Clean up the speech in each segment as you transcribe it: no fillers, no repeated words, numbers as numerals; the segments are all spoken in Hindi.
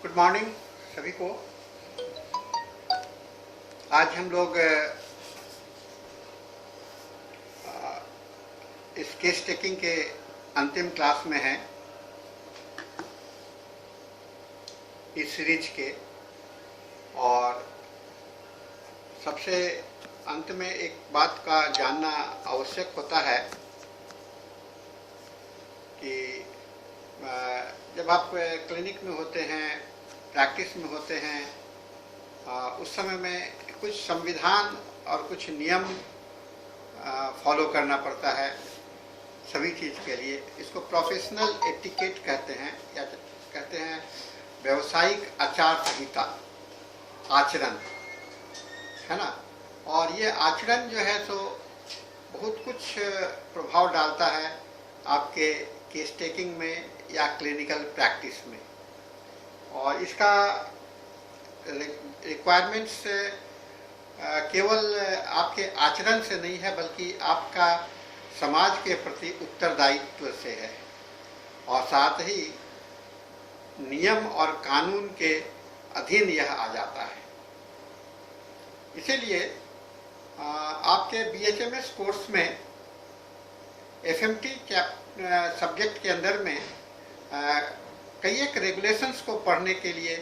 गुड मॉर्निंग सभी को। आज हम लोग इस केस टेकिंग के अंतिम क्लास में हैं इस सीरीज के, और सबसे अंत में एक बात का जानना आवश्यक होता है कि जब आप क्लिनिक में होते हैं, प्रैक्टिस में होते हैं, उस समय में कुछ संविधान और कुछ नियम फॉलो करना पड़ता है सभी चीज़ के लिए। इसको प्रोफेशनल एटिकेट कहते हैं, या कहते हैं व्यावसायिक आचार संहिता, आचरण, है ना। और ये आचरण जो है सो बहुत कुछ प्रभाव डालता है आपके केस टेकिंग में या क्लिनिकल प्रैक्टिस में। और इसका रिक्वायरमेंट्स केवल आपके आचरण से नहीं है, बल्कि आपका समाज के प्रति उत्तरदायित्व से है, और साथ ही नियम और कानून के अधीन यह आ जाता है। इसीलिए आपके BHMS कोर्स में FMT सब्जेक्ट के अंदर में कई एक रेगुलेशंस को पढ़ने के लिए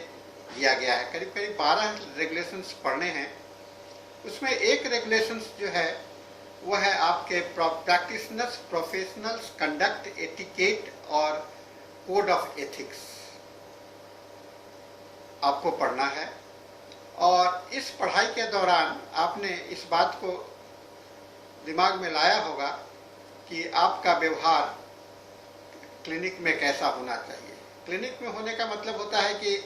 दिया गया है। करीब करीब 12 रेगुलेशंस पढ़ने हैं। उसमें एक रेगुलेशंस जो है वो है आपके प्रैक्टिशनर्स प्रोफेशनल्स कंडक्ट एटिकेट और कोड ऑफ एथिक्स आपको पढ़ना है। और इस पढ़ाई के दौरान आपने इस बात को दिमाग में लाया होगा कि आपका व्यवहार क्लिनिक में कैसा होना चाहिए। क्लिनिक में होने का मतलब होता है कि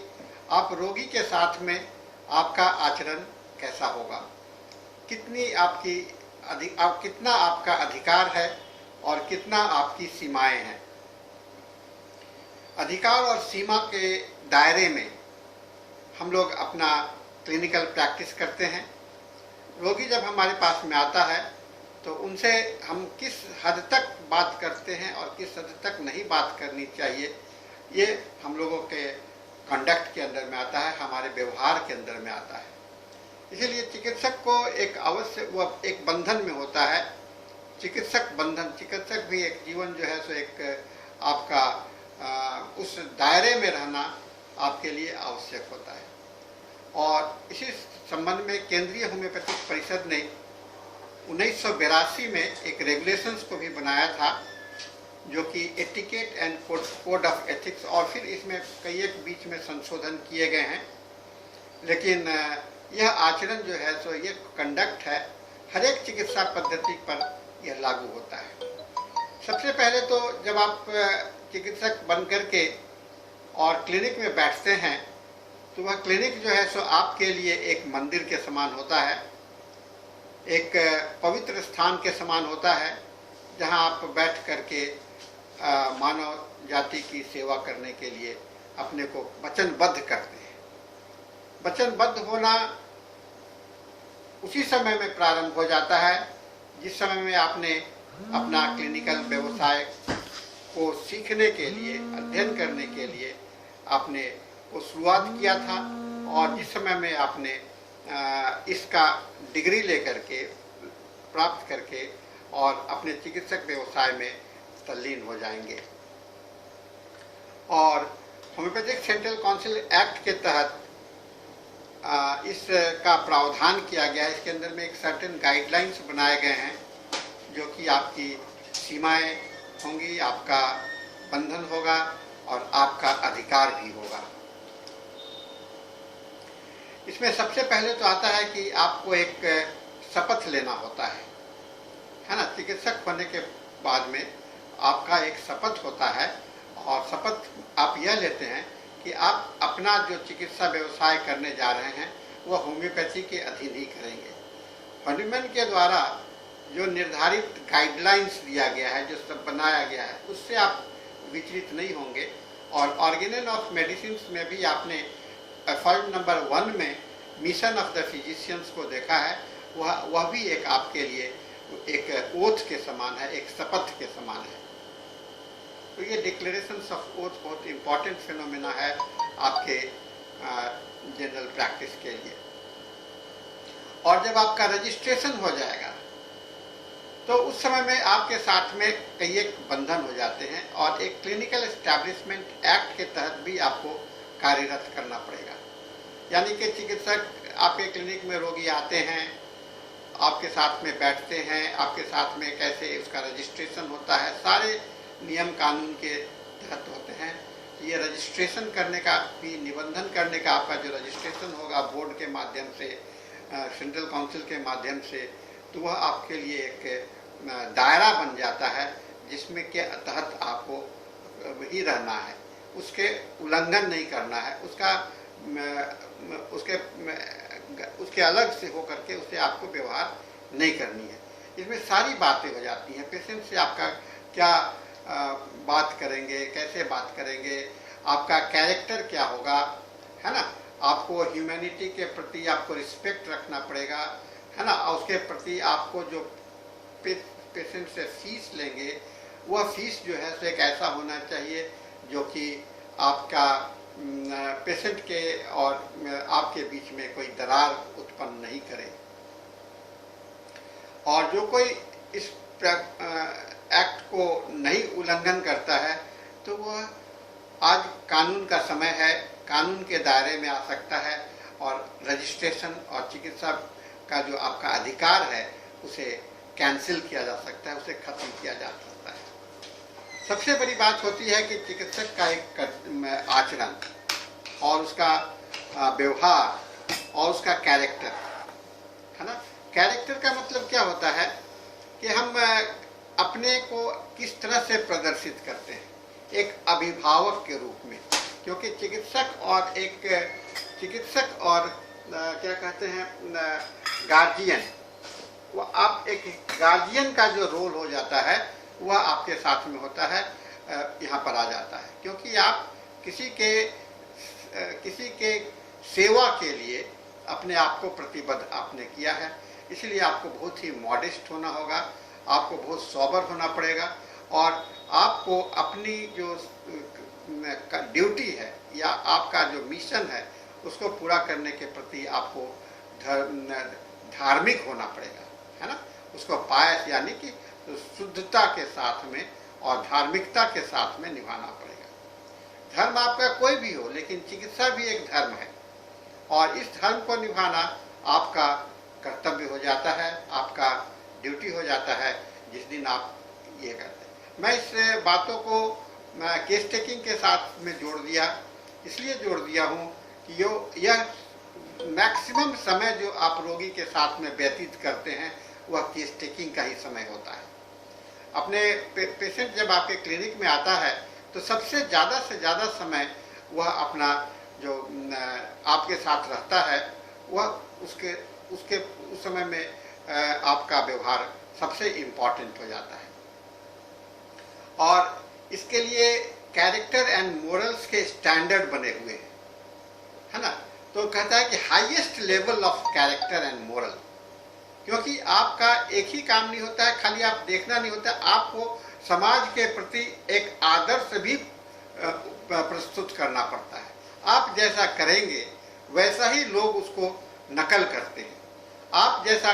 आप रोगी के साथ में आपका आचरण कैसा होगा, कितना आपका अधिकार है और कितना आपकी सीमाएं हैं। अधिकार और सीमा के दायरे में हम लोग अपना क्लिनिकल प्रैक्टिस करते हैं। रोगी जब हमारे पास में आता है तो उनसे हम किस हद तक बात करते हैं और किस हद तक नहीं बात करनी चाहिए, ये हम लोगों के कंडक्ट के अंदर में आता है, हमारे व्यवहार के अंदर में आता है। इसीलिए चिकित्सक को एक एक बंधन में होता है, चिकित्सक बंधन। चिकित्सक भी एक जीवन जो है सो एक आपका उस दायरे में रहना आपके लिए आवश्यक होता है। और इसी संबंध में केंद्रीय होम्योपैथिक परिषद ने 1982 में एक रेगुलेशंस को भी बनाया था, जो कि etiquette and code of ethics, और फिर इसमें कई एक बीच में संशोधन किए गए हैं। लेकिन यह आचरण जो है सो ये कंडक्ट है, हर एक चिकित्सा पद्धति पर यह लागू होता है। सबसे पहले तो जब आप चिकित्सक बन करके और क्लिनिक में बैठते हैं तो वह क्लिनिक जो है सो आपके लिए एक मंदिर के समान होता है, एक पवित्र स्थान के समान होता है, जहां आप बैठ करके मानव जाति की सेवा करने के लिए अपने को वचनबद्ध करते हैं। वचनबद्ध होना उसी समय में प्रारंभ हो जाता है जिस समय में आपने अपना क्लिनिकल व्यवसाय को सीखने के लिए, अध्ययन करने के लिए आपने को शुरुआत किया था, और जिस समय में आपने इसका डिग्री लेकर के प्राप्त करके और अपने चिकित्सक व्यवसाय में तल्लीन हो जाएंगे। और होम्योपैथिक सेंट्रल काउंसिल एक्ट के तहत इसका प्रावधान किया गया है। इसके अंदर में एक सर्टेन गाइडलाइंस बनाए गए हैं, जो कि आपकी सीमाएं होंगी, आपका बंधन होगा और आपका अधिकार भी होगा। इसमें सबसे पहले तो आता है कि आपको एक शपथ लेना होता है ना। चिकित्सक होने के बाद में आपका एक शपथ होता है, और शपथ आप यह लेते हैं कि आप अपना जो चिकित्सा व्यवसाय करने जा रहे हैं वह होम्योपैथी के अधीन ही करेंगे। हनीमैन के द्वारा जो निर्धारित गाइडलाइंस दिया गया है, जो सब बनाया गया है, उससे आप विचलित नहीं होंगे। और ऑर्गेनन ऑफ मेडिसिन में भी आपने एफर्ट नंबर 1 में मिशन ऑफ द फिजिशियंस को देखा है। वह भी एक आपके लिए एक ओथ के समान है, एक शपथ के समान है। तो ये डिक्लेरेशंस ऑफ ओथ बहुत इम्पॉर्टेंट फिनोमेना है आपके जनरल प्रैक्टिस के लिए। और जब आपका रजिस्ट्रेशन हो जाएगा तो उस समय में आपके साथ में कई एक बंधन हो जाते हैं और एक क्लिनिकल एस्टैब्लिशमेंट एक्ट के तहत भी आपको कार्यरत करना पड़ेगा। यानी कि चिकित्सक आपके क्लिनिक में रोगी आते हैं, आपके साथ में बैठते हैं, आपके साथ में कैसे उसका रजिस्ट्रेशन होता है, सारे नियम कानून के तहत होते हैं। ये रजिस्ट्रेशन करने का भी, निबंधन करने का आपका जो रजिस्ट्रेशन होगा बोर्ड के माध्यम से, सेंट्रल काउंसिल के माध्यम से, तो वह आपके लिए एक दायरा बन जाता है जिसमें के तहत आपको ही रहना है, उसके उल्लंघन नहीं करना है, उसके अलग से होकर के उससे आपको व्यवहार नहीं करनी है। इसमें सारी बातें हो जाती हैं। पेशेंट से आपका क्या बात करेंगे, कैसे बात करेंगे, आपका कैरेक्टर क्या होगा, है ना, आपको ह्यूमैनिटी के प्रति आपको रिस्पेक्ट रखना पड़ेगा, है ना, और उसके प्रति आपको जो पेशेंट से फीस लेंगे वह फीस जो है सो एक ऐसा होना चाहिए जो कि आपका पेशेंट के और आपके बीच में कोई दरार उत्पन्न नहीं करे। और जो कोई इस एक्ट को नहीं उल्लंघन करता है तो वह, आज कानून का समय है, कानून के दायरे में आ सकता है और रजिस्ट्रेशन और चिकित्सा का जो आपका अधिकार है उसे कैंसिल किया जा सकता है, उसे खत्म किया जा सकता है। सबसे बड़ी बात होती है कि चिकित्सक का एक आचरण और उसका व्यवहार और उसका कैरेक्टर, है ना। कैरेक्टर का मतलब क्या होता है कि हम अपने को किस तरह से प्रदर्शित करते हैं एक अभिभावक के रूप में, क्योंकि चिकित्सक और क्या कहते हैं गार्जियन, वो आप एक गार्जियन का जो रोल हो जाता है वह आपके साथ में होता है, यहाँ पर आ जाता है, क्योंकि आप किसी के सेवा के लिए अपने आप को प्रतिबद्ध आपने किया है। इसलिए आपको बहुत ही मॉडेस्ट होना होगा, आपको बहुत सोबर होना पड़ेगा और आपको अपनी जो ड्यूटी है या आपका जो मिशन है उसको पूरा करने के प्रति आपको धार्मिक होना पड़ेगा, है ना। उसको पायस यानी कि शुद्धता के साथ में और धार्मिकता के साथ में निभाना पड़ेगा। धर्म आपका कोई भी हो, लेकिन चिकित्सा भी एक धर्म है और इस धर्म को निभाना आपका कर्तव्य हो जाता है, आपका ड्यूटी हो जाता है जिस दिन आप ये करते हैं। मैं इस बातों को केस टेकिंग के साथ में जोड़ दिया, इसलिए जोड़ दिया हूँ कि यह मैक्सिमम समय जो आप रोगी के साथ में व्यतीत करते हैं वह केस टेकिंग का ही समय होता है। अपने पेशेंट जब आपके क्लिनिक में आता है तो सबसे ज़्यादा से ज़्यादा समय वह अपना जो आपके साथ रहता है वह उस समय में आपका व्यवहार सबसे इम्पॉर्टेंट हो जाता है। और इसके लिए कैरेक्टर एंड मोरल्स के स्टैंडर्ड बने हुए हैं, है ना। तो कहता है कि highest level of character and moral, क्योंकि आपका एक ही काम नहीं होता है, खाली आप देखना नहीं होता, आपको समाज के प्रति एक आदर्श भी प्रस्तुत करना पड़ता है। आप जैसा करेंगे वैसा ही लोग उसको नकल करते हैं। आप जैसा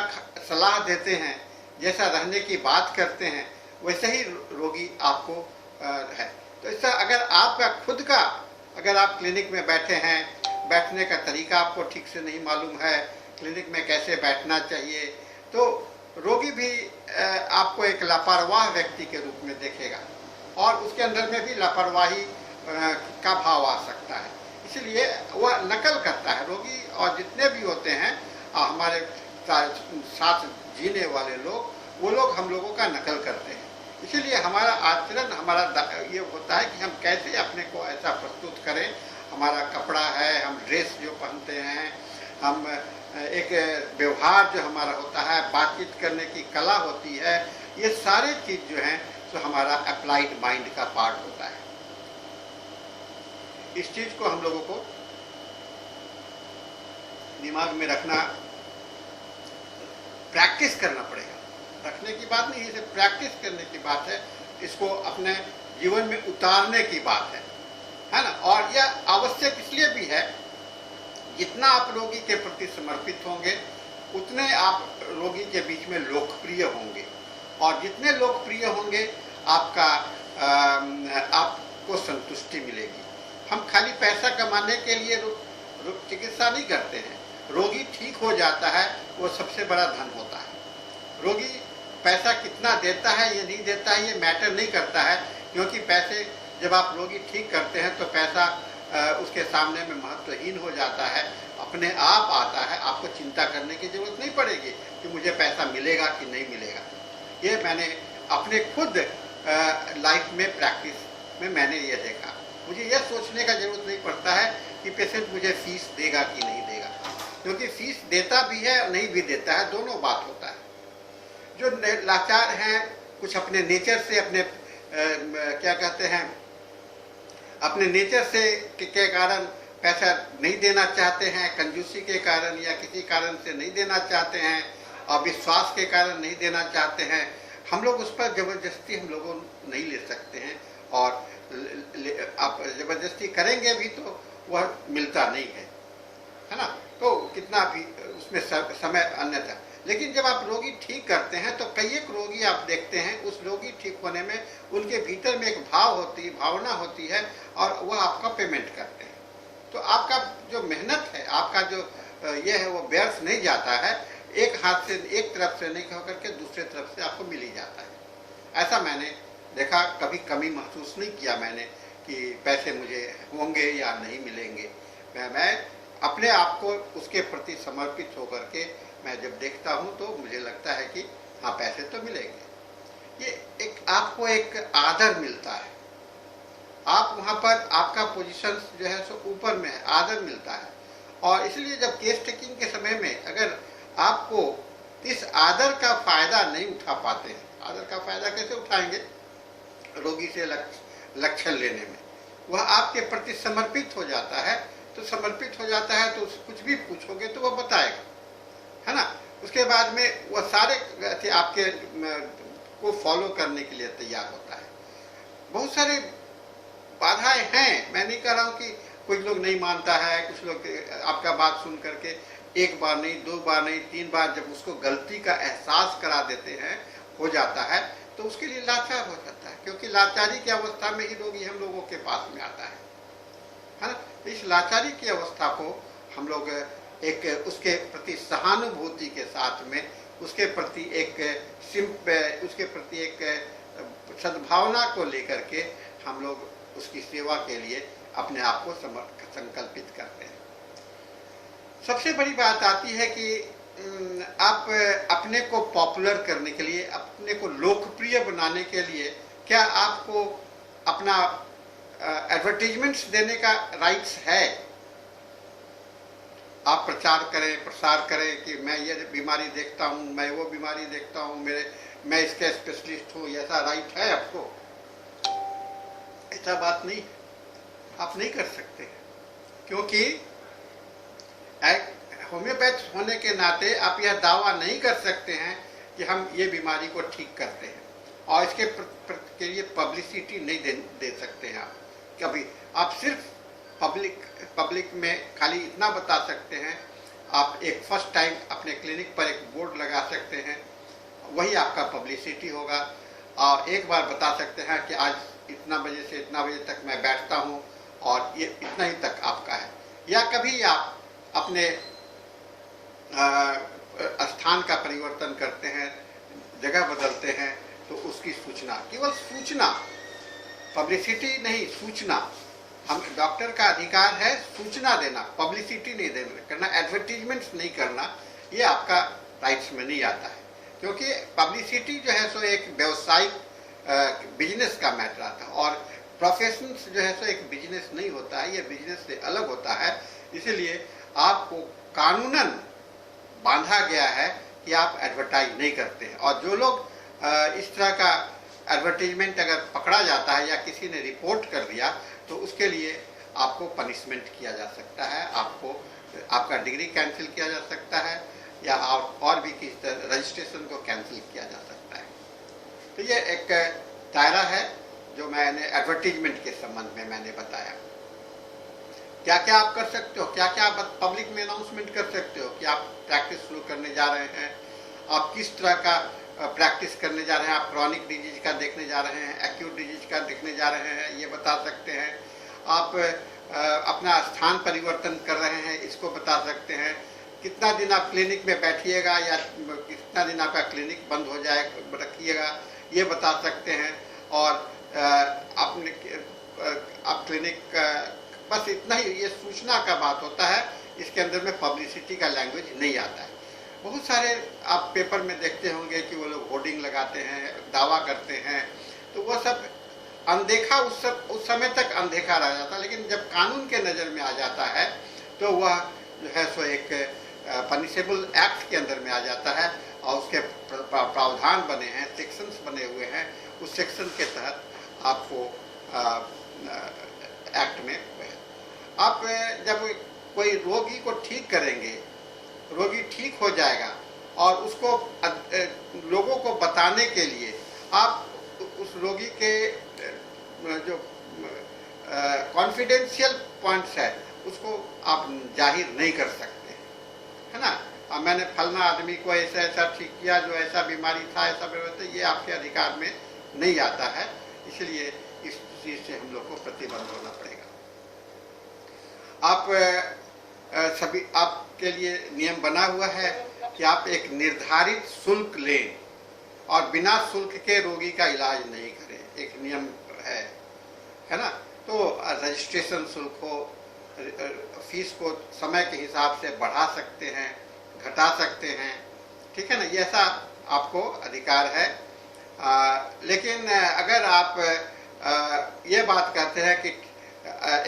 सलाह देते हैं, जैसा रहने की बात करते हैं, वैसे ही रोगी आपको है। तो इससे अगर आपका खुद का, अगर आप क्लिनिक में बैठे हैं, बैठने का तरीका आपको ठीक से नहीं मालूम है, क्लिनिक में कैसे बैठना चाहिए, तो रोगी भी आपको एक लापरवाह व्यक्ति के रूप में देखेगा और उसके अंदर में भी लापरवाही का भाव आ सकता है। इसलिए वह नकल करता है रोगी, और जितने भी होते हैं हमारे साथ जीने वाले लोग, वो लोग हम लोगों का नकल करते हैं। इसीलिए हमारा आचरण, हमारा ये होता है कि हम कैसे अपने को ऐसा प्रस्तुत करें। हमारा कपड़ा है, हम ड्रेस जो पहनते हैं, हम एक व्यवहार जो हमारा होता है, बातचीत करने की कला होती है, ये सारे चीज़ जो हैं तो हमारा अप्लाइड माइंड का पार्ट होता है। इस चीज़ को हम लोगों को दिमाग में रखना, प्रैक्टिस करना पड़ेगा। रखने की बात नहीं है, इसे प्रैक्टिस करने की बात है, इसको अपने जीवन में उतारने की बात है ना। और यह आवश्यक इसलिए जितना आप रोगी के प्रति समर्पित होंगे उतने आप रोगी के बीच में लोकप्रिय होंगे, और जितने लोकप्रिय होंगे आपका आपको संतुष्टि मिलेगी। हम खाली पैसा कमाने के लिए रुक चिकित्सा नहीं करते हैं। रोगी ठीक हो जाता है, वो सबसे बड़ा धन होता है। रोगी पैसा कितना देता है या नहीं देता है ये मैटर नहीं करता है, क्योंकि पैसे जब आप रोगी ठीक करते हैं तो पैसा उसके सामने में महत्वहीन हो जाता है, अपने आप आता है। आपको चिंता करने की जरूरत नहीं पड़ेगी कि मुझे पैसा मिलेगा कि नहीं मिलेगा। ये मैंने अपने खुद लाइफ में प्रैक्टिस में मैंने ये देखा। मुझे यह सोचने का जरूरत नहीं पड़ता है कि पेशेंट मुझे फीस देगा कि नहीं देगा, क्योंकि फीस देता भी है और नहीं भी देता है, दोनों बात होता है। जो लाचार हैं, कुछ अपने नेचर से अपने क्या कहते हैं, अपने नेचर से के कारण पैसा नहीं देना चाहते हैं, कंजूसी के कारण या किसी कारण से नहीं देना चाहते हैं, और विश्वास के कारण नहीं देना चाहते हैं। हम लोग उस पर जबरदस्ती हम लोगों नहीं ले सकते हैं, और आप जबरदस्ती करेंगे भी तो वह मिलता नहीं है ना। तो कितना भी उसमें समय अन्यथा, लेकिन जब आप रोगी ठीक करते हैं तो कई एक रोगी आप देखते हैं, उस रोगी ठीक होने में उनके भीतर में एक भावना होती है, और वह आपका पेमेंट करते हैं। तो आपका जो मेहनत है, आपका जो ये है, वो व्यर्थ नहीं जाता है। एक हाथ से, एक तरफ से नहीं होकर के दूसरे तरफ से आपको मिल ही जाता है। ऐसा मैंने देखा, कभी कमी महसूस नहीं किया मैंने कि पैसे मुझे होंगे या नहीं मिलेंगे। मैं अपने आप को उसके प्रति समर्पित होकर के मैं जब देखता हूँ तो मुझे लगता है कि हाँ, पैसे तो मिलेंगे। ये एक आपको एक आदर मिलता है, आप वहाँ पर आपका पोजीशन जो है सो ऊपर में है, आदर मिलता है। और इसलिए जब केस टेकिंग के समय में अगर आपको इस आदर का फायदा नहीं उठा पाते हैं, आदर का फायदा कैसे उठाएंगे? रोगी से लक्षण लेने में वह आपके प्रति समर्पित हो जाता है, तो समर्पित हो जाता है तो कुछ भी पूछोगे तो वह बताएगा, है ना। उसके बाद में वह सारे आपके को फॉलो करने के लिए तैयार होता है। बहुत सारे बाधाएं हैं, मैं नहीं कह रहा हूँ कि कुछ लोग नहीं मानता है, कुछ लोग आपका बात सुन करके एक बार नहीं, दो बार नहीं, 3 बार जब उसको गलती का एहसास करा देते हैं, हो जाता है, तो उसके लिए लाचार हो जाता है, क्योंकि लाचारी की अवस्था में ही रोगी हम लोगों के पास में आता है ना। इस लाचारी की अवस्था को हम लोग एक उसके प्रति सहानुभूति के साथ में, उसके प्रति एक सद्भावना को लेकर के हम लोग उसकी सेवा के लिए अपने आप को संकल्पित करते हैं। सबसे बड़ी बात आती है कि आप अपने को पॉपुलर करने के लिए, अपने को लोकप्रिय बनाने के लिए, क्या आपको अपना एडवर्टीजमेंट्स देने का राइट्स है? आप प्रचार करें, प्रसार करें कि मैं ये बीमारी देखता हूँ, मैं वो बीमारी देखता हूँ, मैं इसका स्पेशलिस्ट हूँ, ऐसा राइट है आपको? ऐसा बात नहीं, आप नहीं कर सकते, क्योंकि होम्योपैथ होने के नाते आप यह दावा नहीं कर सकते हैं कि हम ये बीमारी को ठीक करते हैं, और इसके के लिए पब्लिसिटी नहीं दे सकते हैं आप कभी। आप सिर्फ पब्लिक में खाली इतना बता सकते हैं, आप एक फर्स्ट टाइम अपने क्लिनिक पर एक बोर्ड लगा सकते हैं, वही आपका पब्लिसिटी होगा। और एक बार बता सकते हैं कि आज इतना बजे से इतना बजे तक मैं बैठता हूँ, और ये इतना ही तक आपका है। या कभी आप अपने स्थान का परिवर्तन करते हैं, जगह बदलते हैं, तो उसकी सूचना, केवल सूचना, पब्लिसिटी नहीं, सूचना। हम डॉक्टर का अधिकार है सूचना देना, पब्लिसिटी नहीं देना करना, एडवर्टीजमेंट्स नहीं करना, ये आपका राइट्स में नहीं आता है। क्योंकि पब्लिसिटी जो है सो एक व्यवसायिक बिजनेस का मैटर आता है, और प्रोफेशन जो है सो एक बिजनेस नहीं होता है, ये बिजनेस से अलग होता है। इसलिए आपको कानूनन बांधा गया है कि आप एडवर्टाइज नहीं करते हैं। और जो लोग इस तरह का एडवर्टीजमेंट अगर पकड़ा जाता है या किसी ने रिपोर्ट कर दिया, तो उसके लिए आपको पनिशमेंट किया जा सकता है, आपका डिग्री कैंसिल किया जा सकता है, या और भी किसी तरह रजिस्ट्रेशन को कैंसिल किया जा सकता है। तो ये एक दायरा है जो मैंने एडवर्टीजमेंट के संबंध में मैंने बताया। क्या क्या आप कर सकते हो, क्या क्या आप पब्लिक में अनाउंसमेंट कर सकते हो कि आप प्रैक्टिस शुरू करने जा रहे हैं, आप किस तरह का प्रैक्टिस करने जा रहे हैं, आप क्रॉनिक डिजीज का देखने जा रहे हैं, एक्यूट डिजीज का देखने जा रहे हैं, ये बता सकते हैं। आप अपना स्थान परिवर्तन कर रहे हैं, इसको बता सकते हैं। कितना दिन आप क्लिनिक में बैठिएगा या कितना दिन आपका क्लिनिक बंद हो जाए रखिएगा, ये बता सकते हैं। और अपने आप क्लिनिक बस इतना ही, ये सूचना का बात होता है, इसके अंदर में पब्लिसिटी का लैंग्वेज नहीं आता है। बहुत सारे आप पेपर में देखते होंगे कि वो लोग होर्डिंग लगाते हैं, दावा करते हैं, तो वो सब अनदेखा उस समय तक अनदेखा रह जाता है, लेकिन जब कानून के नज़र में आ जाता है तो वह जो है सो एक पनिशेबल एक्ट के अंदर में आ जाता है और उसके प्रावधान बने हैं, सेक्शंस बने हुए हैं। उस सेक्शन के तहत आपको एक्ट में आप जब कोई रोगी को ठीक करेंगे, रोगी ठीक हो जाएगा और उसको लोगों को बताने के लिए आप उस रोगी के जो कॉन्फिडेंशियल पॉइंट्स है उसको आप जाहिर नहीं कर सकते, है ना। अब मैंने फलना आदमी को ऐसा ऐसा ठीक किया, जो ऐसा बीमारी था, ऐसा बीमारी, ये आपके अधिकार में नहीं आता है। इसलिए इस चीज़ से हम लोग को प्रतिबंध होना पड़ेगा। आप सभी, आपके लिए नियम बना हुआ है कि आप एक निर्धारित शुल्क लें और बिना शुल्क के रोगी का इलाज नहीं करें, एक नियम है ना। तो रजिस्ट्रेशन शुल्क हो, फीस को समय के हिसाब से बढ़ा सकते हैं, घटा सकते हैं, ठीक है ना, ये ऐसा आपको अधिकार है। लेकिन अगर आप ये बात कहते हैं कि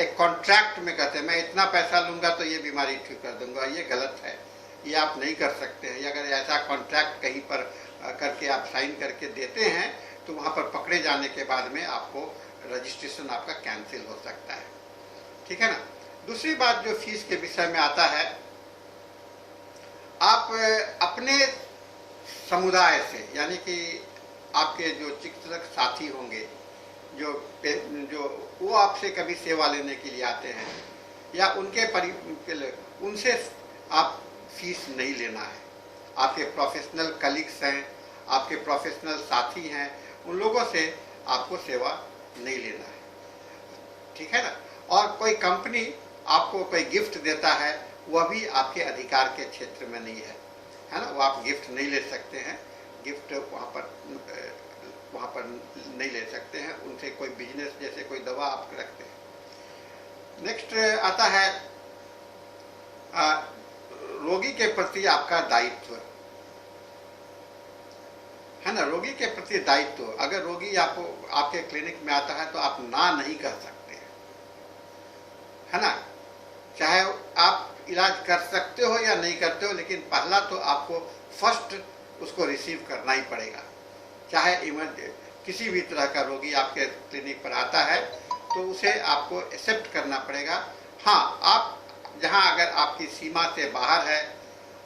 एक कॉन्ट्रैक्ट में कहते हैं मैं इतना पैसा लूँगा तो ये बीमारी ठीक कर दूंगा, ये गलत है, ये आप नहीं कर सकते हैं। अगर ऐसा कॉन्ट्रैक्ट कहीं पर करके आप साइन करके देते हैं तो वहाँ पर पकड़े जाने के बाद में आपको रजिस्ट्रेशन आपका कैंसिल हो सकता है, ठीक है ना। दूसरी बात जो फीस के विषय में आता है, आप अपने समुदाय से, यानी कि आपके जो चिकित्सक साथी होंगे जो वो आपसे कभी सेवा लेने के लिए आते हैं या उनसे आप फीस नहीं लेना है। आपके प्रोफेशनल कलीग्स हैं, आपके प्रोफेशनल साथी हैं, उन लोगों से आपको सेवा नहीं लेना है, ठीक है ना। और कोई कंपनी आपको कोई गिफ्ट देता है, वह भी आपके अधिकार के क्षेत्र में नहीं है ना, वो आप गिफ्ट नहीं ले सकते हैं, गिफ्ट वहाँ पर नहीं ले सकते हैं। उनसे कोई बिजनेस जैसे कोई दवा आप रखते हैं। नेक्स्ट आता है रोगी के प्रति आपका दायित्व, है ना। रोगी के प्रति दायित्व, अगर रोगी आपको आपके क्लिनिक में आता है तो आप ना नहीं कर सकते, है ना। चाहे आप इलाज कर सकते हो या नहीं करते हो, लेकिन पहला तो आपको फर्स्ट उसको रिसीव करना ही पड़ेगा। चाहे किसी भी तरह का रोगी आपके क्लिनिक पर आता है तो उसे आपको एक्सेप्ट करना पड़ेगा। हाँ, आप जहाँ अगर आपकी सीमा से बाहर है,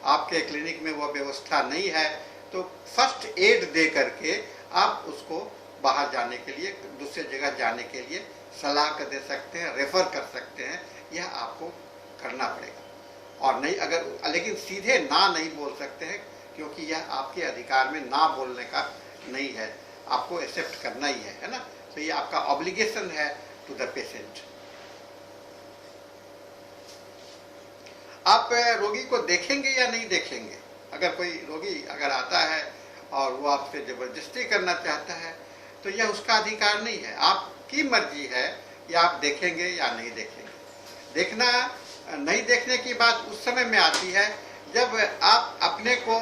आपके क्लिनिक में वो व्यवस्था नहीं है, तो फर्स्ट एड दे करके आप उसको बाहर जाने के लिए, दूसरे जगह जाने के लिए सलाह कर दे सकते हैं, रेफर कर सकते हैं, यह आपको करना पड़ेगा। और नहीं अगर, लेकिन सीधे ना नहीं बोल सकते हैं, क्योंकि यह आपके अधिकार में ना बोलने का नहीं है, आपको एक्सेप्ट करना ही है ना। तो ये आपका ऑब्लिगेशन है टू द पेशेंट। आप रोगी को देखेंगे या नहीं देखेंगे। अगर कोई रोगी अगर आता है और वो आपसे जबरदस्ती करना चाहता है तो यह उसका अधिकार नहीं है, आपकी मर्जी है या आप देखेंगे या नहीं देखेंगे। देखना नहीं देखने की बात उस समय में आती है जब आप अपने को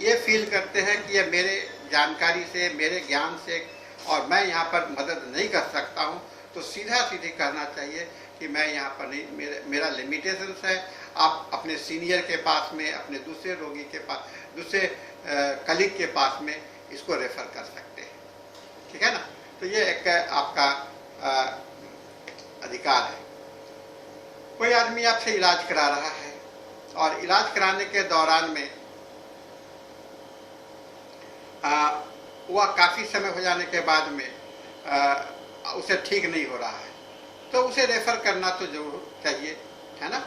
ये फील करते हैं कि ये मेरे जानकारी से, मेरे ज्ञान से और मैं यहाँ पर मदद नहीं कर सकता हूँ, तो सीधा सीधे कहना चाहिए कि मैं यहाँ पर नहीं, मेरा लिमिटेशंस है। आप अपने सीनियर के पास में, अपने दूसरे रोगी के पास, दूसरे कलीग के पास में इसको रेफर कर सकते हैं, ठीक है ना। तो ये एक आपका अधिकार है। कोई आदमी आपसे इलाज करा रहा है और इलाज कराने के दौरान में वह काफ़ी समय हो जाने के बाद में उसे ठीक नहीं हो रहा है, तो उसे रेफर करना तो जरूर चाहिए, है ना।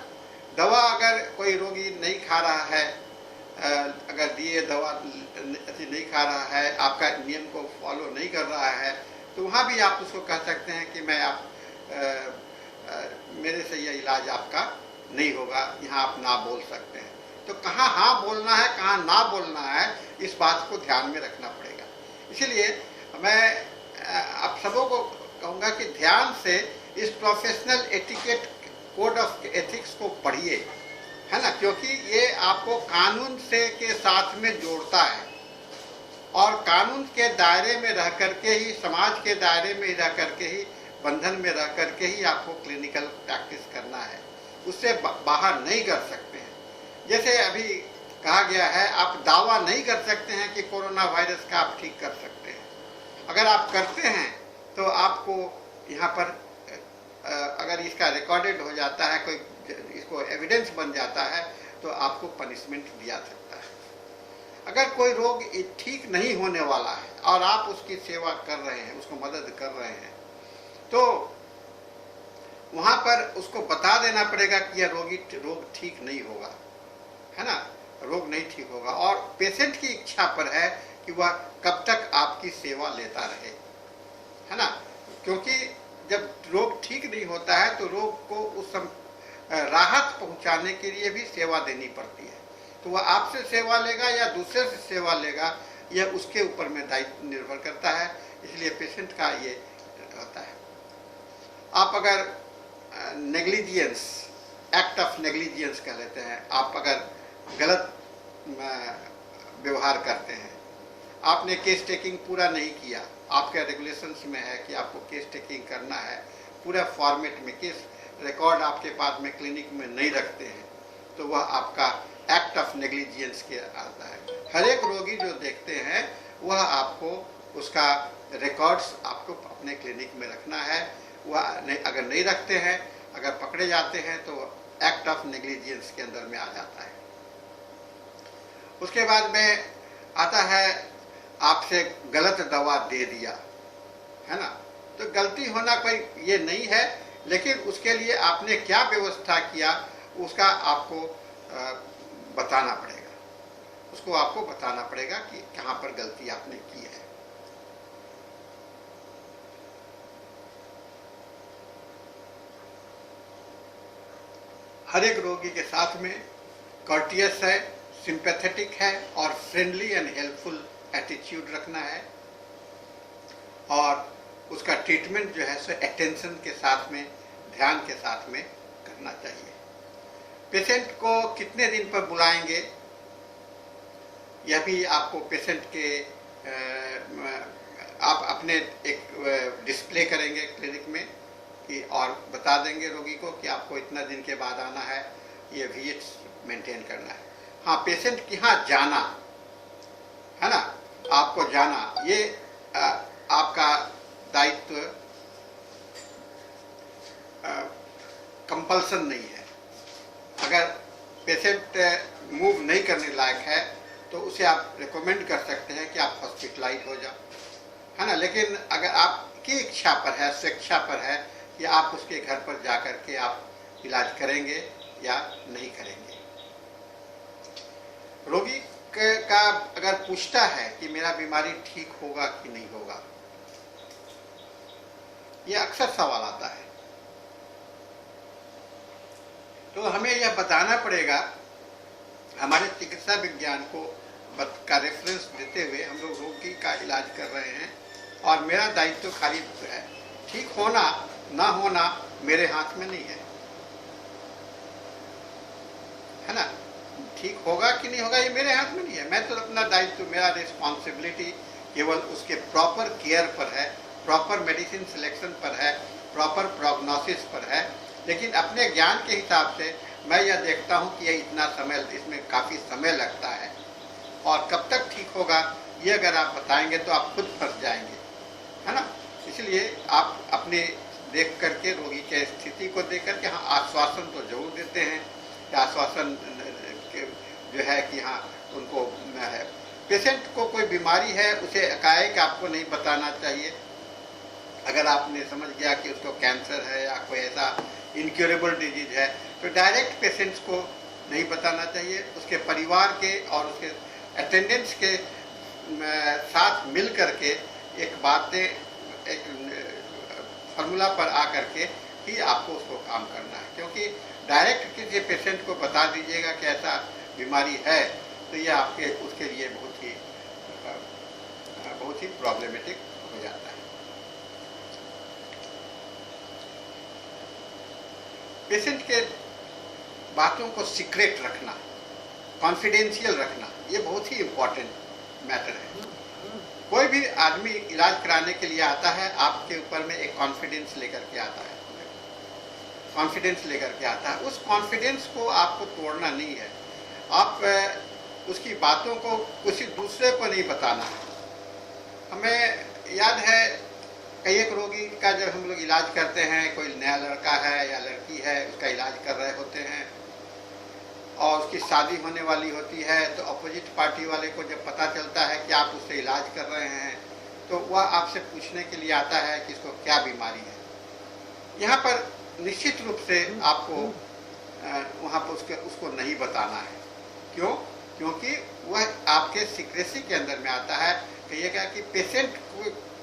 दवा अगर कोई रोगी नहीं खा रहा है, अगर दिए दवा नहीं खा रहा है, आपका नियम को फॉलो नहीं कर रहा है, तो वहाँ भी आप उसको कह सकते हैं कि मैं आप मेरे से यह इलाज आपका नहीं होगा, यहाँ आप ना बोल सकते हैं। तो कहाँ हाँ बोलना है, कहाँ ना बोलना है, इस बात को ध्यान में रखना पड़ेगा। इसीलिए मैं आप सबों को कहूँगा कि ध्यान से इस professional etiquette code of ethics को पढ़िए, है ना, क्योंकि ये आपको कानून से के साथ में जोड़ता है और कानून के दायरे में रह करके ही, समाज के दायरे में रह करके ही, बंधन में रह करके ही आपको क्लिनिकल प्रैक्टिस करना है, उससे बाहर नहीं कर सकते हैं। जैसे अभी कहा गया है, आप दावा नहीं कर सकते हैं कि कोरोना वायरस का आप ठीक कर सकते हैं। अगर आप करते हैं तो आपको यहाँ पर अगर इसका रिकॉर्डेड हो जाता है, कोई इसको एविडेंस बन जाता है, तो आपको पनिशमेंट दिया सकता है। अगर कोई रोग ठीक नहीं होने वाला है और आप उसकी सेवा कर रहे हैं, उसको मदद कर रहे हैं, तो वहाँ पर उसको बता देना पड़ेगा कि यह रोग ठीक नहीं होगा, है ना, रोग नहीं ठीक होगा। और पेशेंट की इच्छा पर है कि वह कब तक आपकी सेवा लेता रहे, है ना, क्योंकि जब रोग ठीक नहीं होता है तो रोग को उस राहत पहुंचाने के लिए भी सेवा देनी पड़ती है। तो वह आपसे सेवा लेगा या दूसरे से सेवा लेगा, यह उसके ऊपर में दायित्व निर्भर करता है। इसलिए पेशेंट का ये होता है। आप अगर नेग्लिजियंस, एक्ट ऑफ नेग्लिजियंस कह लेते हैं, आप अगर गलत व्यवहार करते हैं, आपने केस टेकिंग पूरा नहीं किया, आपके रेगुलेशंस में है कि आपको केस टेकिंग करना है, पूरा फॉर्मेट में केस रिकॉर्ड आपके पास में क्लिनिक में नहीं रखते हैं, तो वह आपका एक्ट ऑफ नेग्लिजियंस के आता है। हर एक रोगी जो देखते हैं वह आपको उसका रिकॉर्ड्स आपको अपने क्लिनिक में रखना है। वह अगर नहीं रखते हैं, अगर पकड़े जाते हैं, तो एक्ट ऑफ नेग्लिजियंस के अंदर में आ जाता है। उसके बाद में आता है, आपसे गलत दवा दे दिया, है ना, तो गलती होना कोई ये नहीं है, लेकिन उसके लिए आपने क्या व्यवस्था किया उसका आपको बताना पड़ेगा, उसको आपको बताना पड़ेगा कि कहाँ पर गलती आपने की है। हर एक रोगी के साथ में कर्टियस है, सिंपैथेटिक है और फ्रेंडली एंड हेल्पफुल एटीट्यूड रखना है, और उसका ट्रीटमेंट जो है सो अटेंशन के साथ में, ध्यान के साथ में करना चाहिए। पेशेंट को कितने दिन पर बुलाएंगे, यह भी आपको पेशेंट के आप अपने एक डिस्प्ले करेंगे क्लिनिक में कि, और बता देंगे रोगी को कि आपको इतना दिन के बाद आना है, ये विजिट्स मेंटेन करना है। हाँ, पेशेंट के यहाँ जाना, है ना, आपको जाना, ये आपका दायित्व कंपल्सन नहीं है। अगर पेशेंट मूव नहीं करने लायक है तो उसे आप रिकमेंड कर सकते हैं कि आप हॉस्पिटलाइज हो जाओ, है ना, लेकिन अगर आपकी इच्छा पर है, स्वेच्छा पर है कि आप उसके घर पर जाकर के आप इलाज करेंगे या नहीं करेंगे। रोगी का अगर पूछता है कि मेरा बीमारी ठीक होगा कि नहीं होगा, ये अक्सर सवाल आता है, तो हमें यह बताना पड़ेगा। हमारे चिकित्सा विज्ञान को का रेफरेंस देते हुए हम लोग रोगी का इलाज कर रहे हैं, और मेरा दायित्व तो खाली है, ठीक होना ना होना मेरे हाथ में नहीं है ना, ठीक होगा कि नहीं होगा ये मेरे हाथ में नहीं है। मैं तो अपना दायित्व, मेरा रिस्पॉन्सिबिलिटी केवल उसके प्रॉपर केयर पर है, प्रॉपर मेडिसिन सिलेक्शन पर है, प्रॉपर प्रोग्नोसिस पर है। लेकिन अपने ज्ञान के हिसाब से मैं यह देखता हूँ कि ये इतना समय, इसमें काफ़ी समय लगता है, और कब तक ठीक होगा ये अगर आप बताएंगे तो आप खुद फंस जाएंगे, है ना। इसलिए आप अपने देख करके, रोगी के स्थिति को देख करके, हाँ, आश्वासन तो जरूर देते हैं कि आश्वासन जो है कि हाँ उनको है। पेशेंट को कोई बीमारी है उसे एकाएक आपको नहीं बताना चाहिए। अगर आपने समझ गया कि उसको कैंसर है या कोई ऐसा इनक्योरेबल डिजीज है, तो डायरेक्ट पेशेंट्स को नहीं बताना चाहिए। उसके परिवार के और उसके अटेंडेंट्स के साथ मिल करके एक बातें, एक फार्मूला पर आकर के ही आपको उसको काम करना है। क्योंकि डायरेक्ट किसी पेशेंट को बता दीजिएगा कि ऐसा बीमारी है, तो यह आपके उसके लिए बहुत ही प्रॉब्लमेटिक हो जाता है। पेशेंट के बातों को सीक्रेट रखना, कॉन्फिडेंशियल रखना, ये बहुत ही इम्पोर्टेंट मैटर है। कोई भी आदमी इलाज कराने के लिए आता है, आपके ऊपर में एक कॉन्फिडेंस लेकर के आता है, कॉन्फिडेंस लेकर के आता है। उस कॉन्फिडेंस को आपको तोड़ना नहीं है। आप उसकी बातों को किसी दूसरे को नहीं बताना है। हमें याद है कई एक रोगी का जब हम लोग इलाज करते हैं, कोई नया लड़का है या लड़की है, उसका इलाज कर रहे होते हैं और उसकी शादी होने वाली होती है, तो अपोजिट पार्टी वाले को जब पता चलता है कि आप उससे इलाज कर रहे हैं, तो वह आपसे पूछने के लिए आता है कि इसको क्या बीमारी है। यहाँ पर निश्चित रूप से आपको वहाँ पर उसको नहीं बताना है। क्यों? क्योंकि वह आपके सीक्रेसी के अंदर में आता है। कहिएगा कि पेशेंट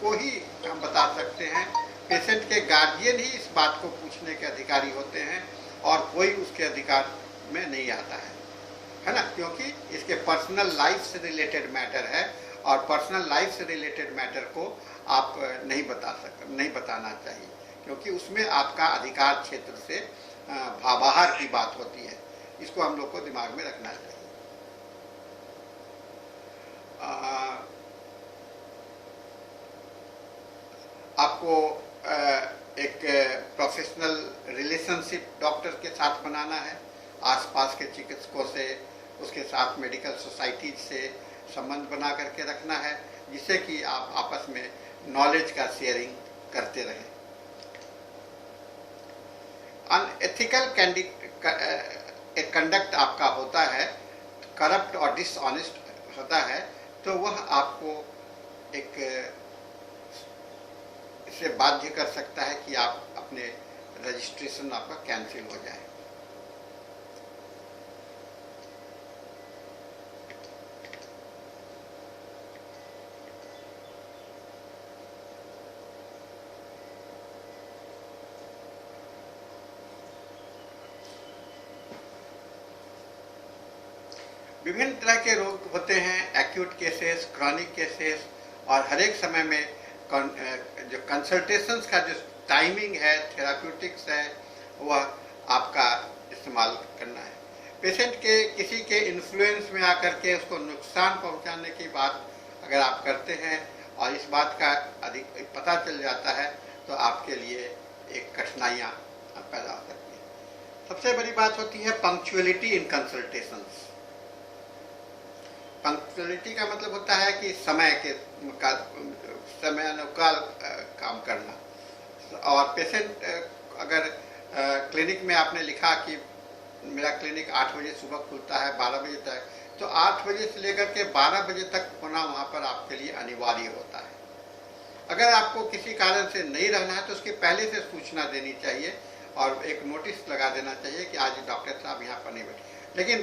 को ही हम बता सकते हैं, पेशेंट के गार्जियन ही इस बात को पूछने के अधिकारी होते हैं और कोई उसके अधिकार में नहीं आता है ना। क्योंकि इसके पर्सनल लाइफ से रिलेटेड मैटर है और पर्सनल लाइफ से रिलेटेड मैटर को आप नहीं बताना चाहिए, क्योंकि उसमें आपका अधिकार क्षेत्र से बाहर की बात होती है। इसको हम लोग को दिमाग में रखना चाहिए। आपको एक प्रोफेशनल रिलेशनशिप डॉक्टर के साथ बनाना है, आसपास के चिकित्सकों से, उसके साथ मेडिकल सोसाइटी से संबंध बना करके रखना है, जिससे कि आप आपस में नॉलेज का शेयरिंग करते रहें। अनएथिकल कंडक्ट आपका होता है, करप्ट और डिसऑनेस्ट होता है, तो वह आपको एक इससे बाध्य कर सकता है कि आप अपने रजिस्ट्रेशन आपका कैंसिल हो जाए। विभिन्न तरह के रोग होते हैं, एक्यूट केसेस, क्रॉनिक केसेस, और हर एक समय में जो कंसल्टेशंस का जो टाइमिंग है, थेराप्यूटिक्स है, वह आपका इस्तेमाल करना है। पेशेंट के किसी के इन्फ्लुएंस में आकर के उसको नुकसान पहुंचाने की बात अगर आप करते हैं और इस बात का अधिक पता चल जाता है, तो आपके लिए एक कठिनाइयाँ पैदा हो सकती हैं। सबसे बड़ी बात होती है पंक्चुअलिटी इन कंसल्टेशंस। पंक्चुअलिटी का मतलब होता है कि समय अनुकाल काम करना। और पेशेंट अगर क्लिनिक में आपने लिखा कि मेरा क्लिनिक 8 बजे सुबह खुलता है 12 बजे तक, तो 8 बजे से लेकर के 12 बजे तक होना वहाँ पर आपके लिए अनिवार्य होता है। अगर आपको किसी कारण से नहीं रहना है तो उसकी पहले से सूचना देनी चाहिए और एक नोटिस लगा देना चाहिए कि आज डॉक्टर साहब यहाँ पर नहीं बैठे। लेकिन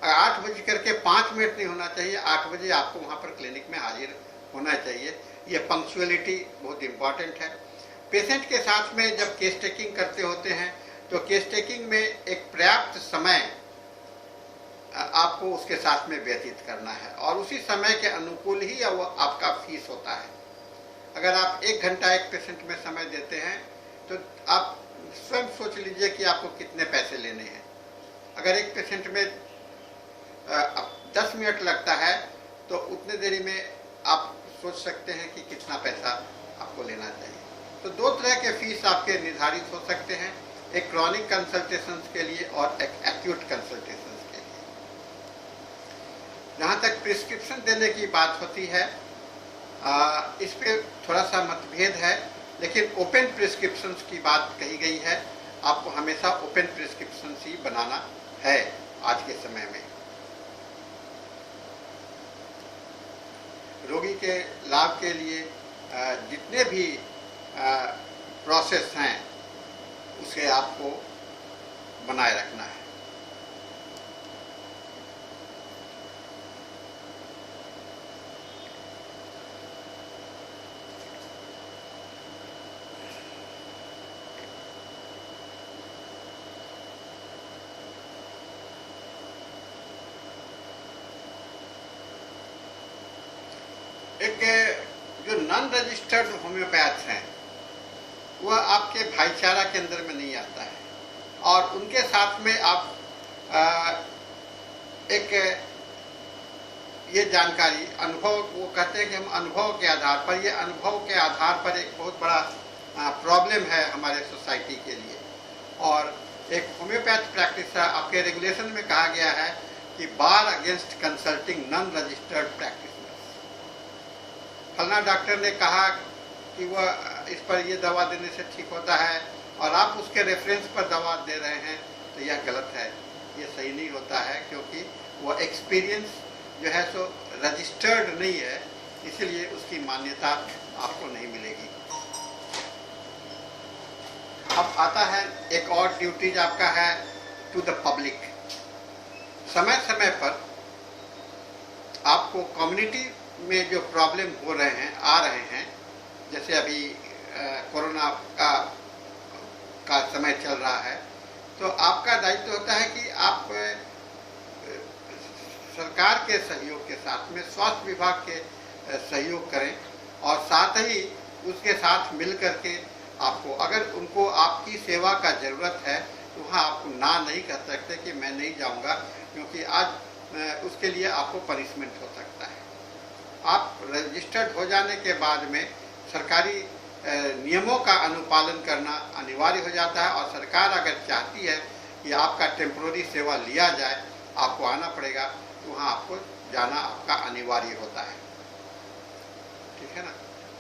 8 बजे करके 5 मिनट नहीं होना चाहिए, 8 बजे आपको वहाँ पर क्लिनिक में हाजिर होना चाहिए। ये पंक्चुअलिटी बहुत इम्पॉर्टेंट है। पेशेंट के साथ में जब केस टेकिंग करते होते हैं, तो केस टेकिंग में एक पर्याप्त समय आपको उसके साथ में व्यतीत करना है और उसी समय के अनुकूल ही वो आपका फीस होता है। अगर आप 1 घंटा एक पेशेंट में समय देते हैं, तो आप स्वयं सोच लीजिए कि आपको कितने पैसे लेने हैं। अगर एक पेशेंट में 10 मिनट लगता है, तो उतने देरी में आप सोच सकते हैं कि कितना पैसा आपको लेना चाहिए। तो 2 तरह के फीस आपके निर्धारित हो सकते हैं, एक क्रॉनिक कंसल्टेशंस के लिए और एक एक्यूट कंसल्टेशंस के लिए। जहाँ तक प्रिस्क्रिप्शन देने की बात होती है, इस पे थोड़ा सा मतभेद है, लेकिन ओपन प्रिस्क्रिप्शंस की बात कही गई है। आपको हमेशा ओपन प्रिस्क्रिप्शंस ही बनाना है आज के समय में। रोगी के लाभ के लिए जितने भी प्रोसेस हैं उसे आपको बनाए रखना है। एक जो नॉन रजिस्टर्ड होम्योपैथ हैं वह आपके भाईचारा के अंदर में नहीं आता है, और उनके साथ में आप एक ये जानकारी अनुभव, वो कहते हैं कि हम अनुभव के आधार पर, ये अनुभव के आधार पर एक बहुत बड़ा प्रॉब्लम है हमारे सोसाइटी के लिए। और एक होम्योपैथ प्रैक्टिस आपके रेगुलेशन में कहा गया है कि bar against consulting non registered practice. फलना डॉक्टर ने कहा कि वह इस पर ये दवा देने से ठीक होता है और आप उसके रेफरेंस पर दवा दे रहे हैं, तो यह गलत है, ये सही नहीं होता है, क्योंकि वह एक्सपीरियंस जो है सो रजिस्टर्ड नहीं है, इसलिए उसकी मान्यता आपको नहीं मिलेगी। अब आता है एक और ड्यूटीज आपका है टू द पब्लिक। समय समय पर आपको कम्युनिटी में जो प्रॉब्लम हो रहे हैं, आ रहे हैं, जैसे अभी कोरोना का समय चल रहा है, तो आपका दायित्व होता है कि आप सरकार के सहयोग के साथ में स्वास्थ्य विभाग के सहयोग करें, और साथ ही उसके साथ मिल करके आपको, अगर उनको आपकी सेवा का ज़रूरत है तो वहाँ आप ना नहीं कह सकते कि मैं नहीं जाऊँगा, क्योंकि आज उसके लिए आपको पनिशमेंट हो सकता है। आप रजिस्टर्ड हो जाने के बाद में सरकारी नियमों का अनुपालन करना अनिवार्य हो जाता है, और सरकार अगर चाहती है कि आपका टेम्पोररी सेवा लिया जाए, आपको आना पड़ेगा, तो वहाँ आपको जाना आपका अनिवार्य होता है, ठीक है ना।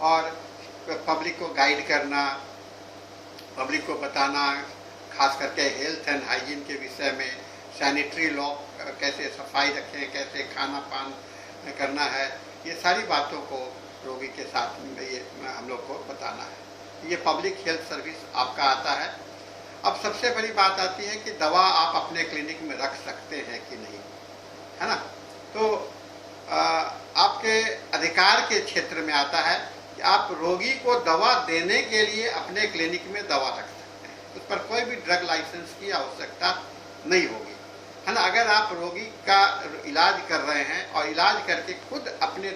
और पब्लिक को गाइड करना, पब्लिक को बताना, खास करके हेल्थ एंड हाइजीन के विषय में, सैनिटरी लॉ, कैसे सफाई रखें, कैसे खाना पान करना है, ये सारी बातों को रोगी के साथ में ये हम लोग को बताना है। ये पब्लिक हेल्थ सर्विस आपका आता है। अब सबसे बड़ी बात आती है कि दवा आप अपने क्लिनिक में रख सकते हैं कि नहीं, है ना। तो आपके अधिकार के क्षेत्र में आता है कि आप रोगी को दवा देने के लिए अपने क्लिनिक में दवा रख सकते हैं, उस पर कोई भी ड्रग लाइसेंस की आवश्यकता नहीं होगी, है ना। अगर आप रोगी का इलाज कर रहे हैं और इलाज करके खुद अपने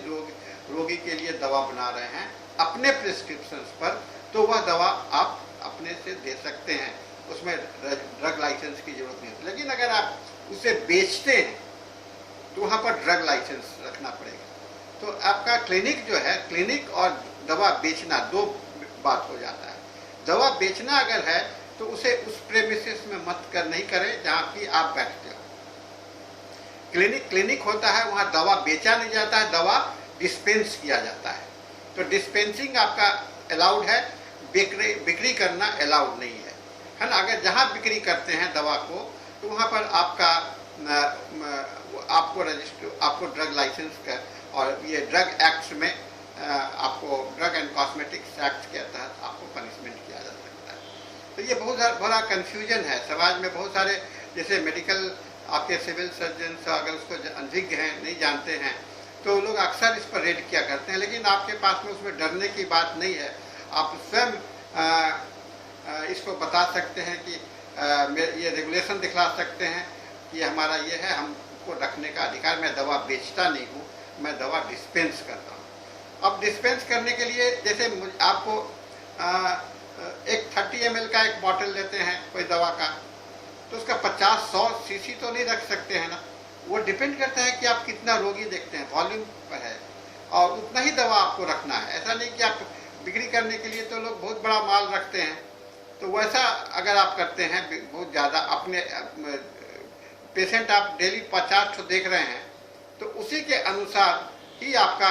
रोगी के लिए दवा बना रहे हैं अपने प्रिस्क्रिप्शंस पर, तो वह दवा आप अपने से दे सकते हैं, उसमें ड्रग लाइसेंस की जरूरत नहीं होती। लेकिन अगर आप उसे बेचते हैं तो वहाँ पर ड्रग लाइसेंस रखना पड़ेगा। तो आपका क्लिनिक जो है, क्लिनिक और दवा बेचना दो बात हो जाता है। दवा बेचना अगर है तो उसे उस प्रेमिसेस में मत नहीं करें जहाँ की आप बैठते हो। क्लिनिक होता है, वहाँ दवा बेचा नहीं जाता है, दवा डिस्पेंस किया जाता है। तो डिस्पेंसिंग आपका अलाउड है, बिक्री करना अलाउड नहीं है ना। अगर जहाँ बिक्री करते हैं दवा को, तो वहाँ पर आपको ड्रग लाइसेंस का, और ये ड्रग एक्ट में आपको ड्रग एंड कॉस्मेटिक्स एक्ट के तहत आपको पनिशमेंट किया जा सकता है। तो ये बहुत बड़ा कन्फ्यूजन है समाज में। बहुत सारे जैसे मेडिकल आपके सिविल सर्जन अगर उसको अनभिज्ञ हैं, नहीं जानते हैं, तो लोग अक्सर इस पर रेड किया करते हैं। लेकिन आपके पास में उसमें डरने की बात नहीं है। आप स्वयं इसको बता सकते हैं कि ये रेगुलेशन दिखला सकते हैं कि हमारा ये है, हमको रखने का अधिकार, मैं दवा बेचता नहीं हूँ, मैं दवा डिस्पेंस करता हूँ। अब डिस्पेंस करने के लिए जैसे आपको एक 30 ml का एक बॉटल लेते हैं कोई दवा का, तो उसका 50-100 सीसी तो नहीं रख सकते हैं ना। वो डिपेंड करता है कि आप कितना रोगी देखते हैं, वॉल्यूम पर है, और उतना ही दवा आपको रखना है। ऐसा नहीं कि आप बिक्री करने के लिए तो लोग बहुत बड़ा माल रखते हैं, तो वैसा अगर आप करते हैं बहुत ज़्यादा, अपने पेशेंट आप डेली 50 तो देख रहे हैं, तो उसी के अनुसार ही आपका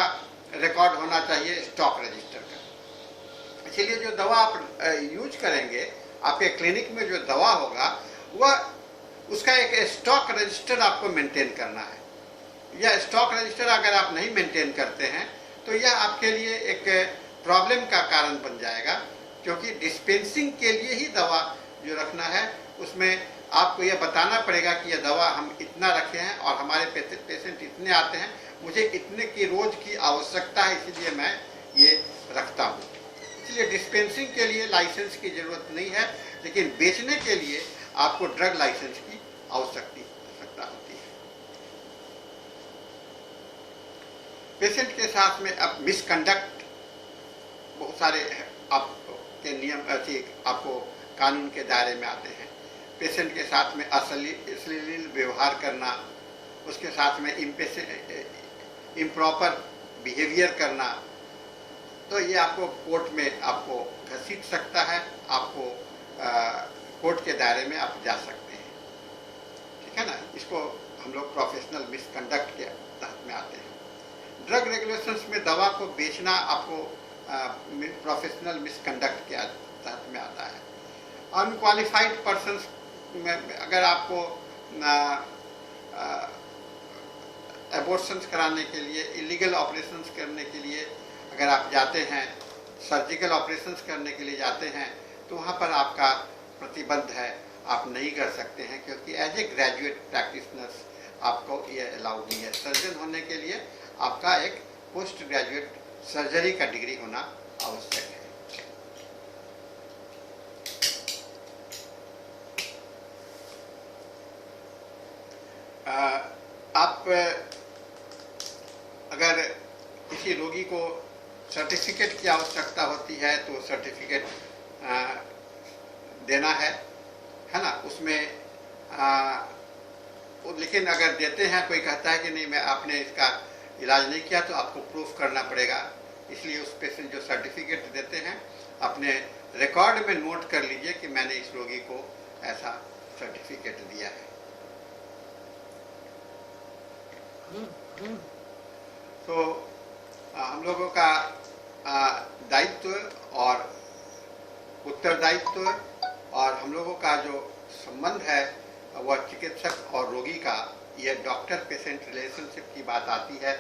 रिकॉर्ड होना चाहिए स्टॉक रजिस्टर का। इसीलिए जो दवा आप यूज करेंगे, आपके क्लिनिक में जो दवा होगा, वह उसका एक स्टॉक रजिस्टर आपको मेंटेन करना है। यह स्टॉक रजिस्टर अगर आप नहीं मेंटेन करते हैं तो यह आपके लिए एक प्रॉब्लम का कारण बन जाएगा। क्योंकि डिस्पेंसिंग के लिए ही दवा जो रखना है उसमें आपको यह बताना पड़ेगा कि यह दवा हम इतना रखे हैं और हमारे पेशेंट इतने आते हैं, मुझे इतने की रोज की आवश्यकता है, इसलिए मैं ये रखता हूँ। इसलिए डिस्पेंसिंग के लिए लाइसेंस की जरूरत नहीं है, लेकिन बेचने के लिए आपको ड्रग लाइसेंस की आवश्यकता होती है। पेशेंट के साथ में अब मिसकंडक्ट बहुत सारे आपके नियम आपको कानून के दायरे में आते हैं। पेशेंट के साथ में अश्लील व्यवहार करना, उसके साथ में इम्प्रॉपर बिहेवियर करना, तो ये आपको कोर्ट में आपको घसीट सकता है, आपको कोर्ट के दायरे में आप जा सकते हैं, ठीक है ना। इसको हम लोग प्रोफेशनल मिसकंडक्ट के तहत में आते हैं। ड्रग रेगुलेशंस में दवा को बेचना आपको प्रोफेशनल मिसकंडक्ट के तहत में आता है। अनक्वालिफाइड पर्सन्स में अगर आपको एबॉर्शंस कराने के लिए, इलीगल ऑपरेशंस करने के लिए अगर आप जाते हैं, सर्जिकल ऑपरेशंस करने के लिए जाते हैं, तो वहाँ पर आपका प्रतिबंध है, आप नहीं कर सकते हैं, क्योंकि एज ए ग्रेजुएट प्रैक्टिशनर्स आपको ये अलाउड नहीं है। सर्जन होने के लिए आपका एक पोस्ट ग्रेजुएट सर्जरी का डिग्री होना आवश्यक है। आप अगर किसी रोगी को सर्टिफिकेट की आवश्यकता होती है तो सर्टिफिकेट देना है ना। उसमें लेकिन अगर देते हैं, कोई कहता है कि नहीं मैं आपने इसका इलाज नहीं किया, तो आपको प्रूफ करना पड़ेगा। इसलिए उस पेशेंट जो सर्टिफिकेट देते हैं अपने रिकॉर्ड में नोट कर लीजिए कि मैंने इस रोगी को ऐसा सर्टिफिकेट दिया है। तो हम लोगों का दायित्व और उत्तरदायित्व और हम लोगों का जो संबंध है वह चिकित्सक और रोगी का, यह डॉक्टर पेशेंट रिलेशनशिप की बात आती है।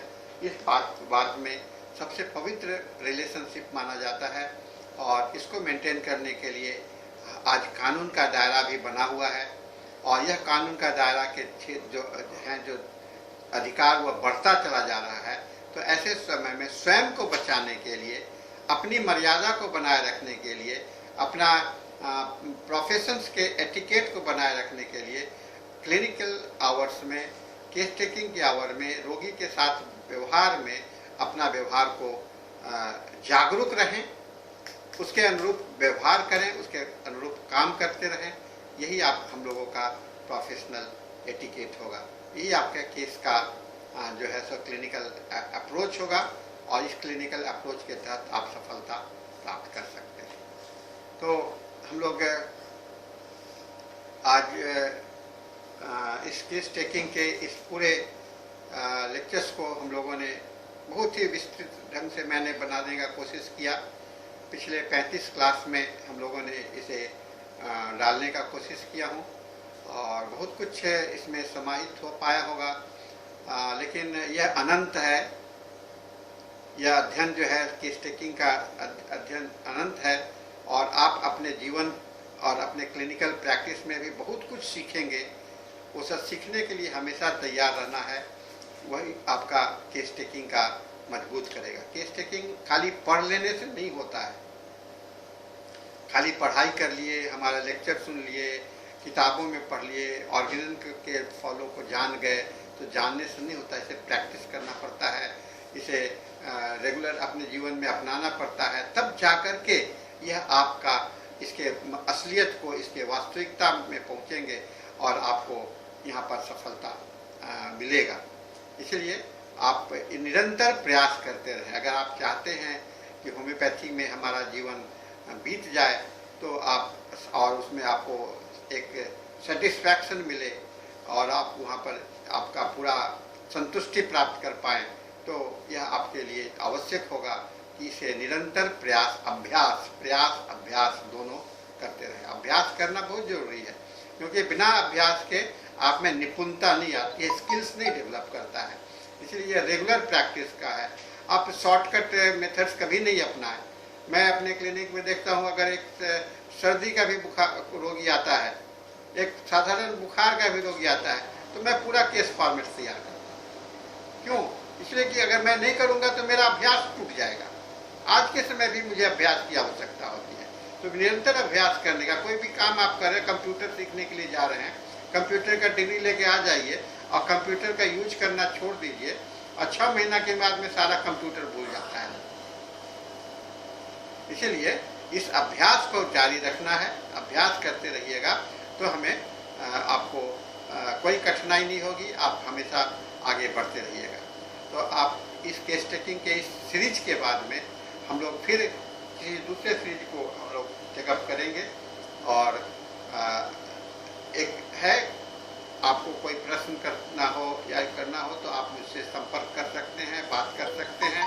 इस बात में सबसे पवित्र रिलेशनशिप माना जाता है और इसको मेंटेन करने के लिए आज कानून का दायरा भी बना हुआ है और यह कानून का दायरा के क्षेत्र जो अधिकार वह बढ़ता चला जा रहा है। तो ऐसे समय में स्वयं को बचाने के लिए, अपनी मर्यादा को बनाए रखने के लिए, अपना प्रोफेशंस के एटिकेट को बनाए रखने के लिए क्लिनिकल आवर्स में, केस टेकिंग के आवर में रोगी के साथ व्यवहार में अपना व्यवहार को जागरूक रहें, उसके अनुरूप व्यवहार करें, उसके अनुरूप काम करते रहें। यही आप हम लोगों का प्रोफेशनल एटिकेट होगा, यही आपके केस का जो है सो क्लिनिकल अप्रोच होगा और इस क्लिनिकल अप्रोच के तहत आप सफलता प्राप्त कर सकते हैं। तो हम लोग आज इस केस टेकिंग के इस पूरे लेक्चर्स को हम लोगों ने बहुत ही विस्तृत ढंग से मैंने बनाने का कोशिश किया। पिछले 35 क्लास में हम लोगों ने इसे डालने का कोशिश किया हूँ और बहुत कुछ इसमें समाहित हो पाया होगा, लेकिन यह अनंत है। यह अध्ययन जो है केस टेकिंग का अध्ययन अनंत है और आप अपने जीवन और अपने क्लिनिकल प्रैक्टिस में भी बहुत कुछ सीखेंगे। वो सब सीखने के लिए हमेशा तैयार रहना है, वही आपका केस टेकिंग का मजबूत करेगा। केस टेकिंग खाली पढ़ लेने से नहीं होता है, खाली पढ़ाई कर लिए, हमारा लेक्चर सुन लिए, किताबों में पढ़ लिए, ऑर्गेनिज्म के फॉलो को जान गए, तो जानने से नहीं होता। इसे प्रैक्टिस करना पड़ता है, इसे रेगुलर अपने जीवन में अपनाना पड़ता है, तब जाकर के यह आपका इसके असलियत को, इसके वास्तविकता में पहुंचेंगे और आपको यहाँ पर सफलता मिलेगा। इसलिए आप निरंतर प्रयास करते रहें। अगर आप चाहते हैं कि होम्योपैथी में हमारा जीवन बीत जाए तो आप, और उसमें आपको एक सेटिस्फैक्शन मिले और आप वहाँ पर आपका पूरा संतुष्टि प्राप्त कर पाएँ, तो यह आपके लिए आवश्यक होगा कि इसे निरंतर प्रयास, अभ्यास दोनों करते रहें। अभ्यास करना बहुत जरूरी है, क्योंकि बिना अभ्यास के आप में निपुणता नहीं आती है, स्किल्स नहीं डेवलप करता है। इसलिए यह रेगुलर प्रैक्टिस का है। आप शॉर्टकट मेथड्स कभी नहीं अपनाएं। मैं अपने क्लिनिक में देखता हूँ, अगर एक सर्दी का भी बुखार रोगी आता है, एक साधारण बुखार का भी रोगी आता है, तो मैं पूरा केस फॉर्मेट तैयार करता हूँ। क्यों? इसलिए कि अगर मैं नहीं करूँगा तो मेरा अभ्यास टूट जाएगा। आज के समय भी मुझे अभ्यास की आवश्यकता होती है, तो निरंतर अभ्यास करने का, कोई भी काम आप करें, कंप्यूटर सीखने के लिए जा रहे हैं, कंप्यूटर का डिग्री लेके आ जाइए और कंप्यूटर का यूज करना छोड़ दीजिए, और 6 महीना के बाद में सारा कंप्यूटर भूल जाता है। इसलिए इस अभ्यास को जारी रखना है, अभ्यास करते रहिएगा तो हमें आपको कोई कठिनाई नहीं होगी, आप हमेशा आगे बढ़ते रहिएगा। तो आप इस केस टेकिंग के इस सीरीज के बाद में हम लोग फिर किसी दूसरे सीरीज को हम लोग चेकअप करेंगे। और एक है, आपको कोई प्रश्न करना हो या करना हो तो आप मुझसे संपर्क कर सकते हैं, बात कर सकते हैं।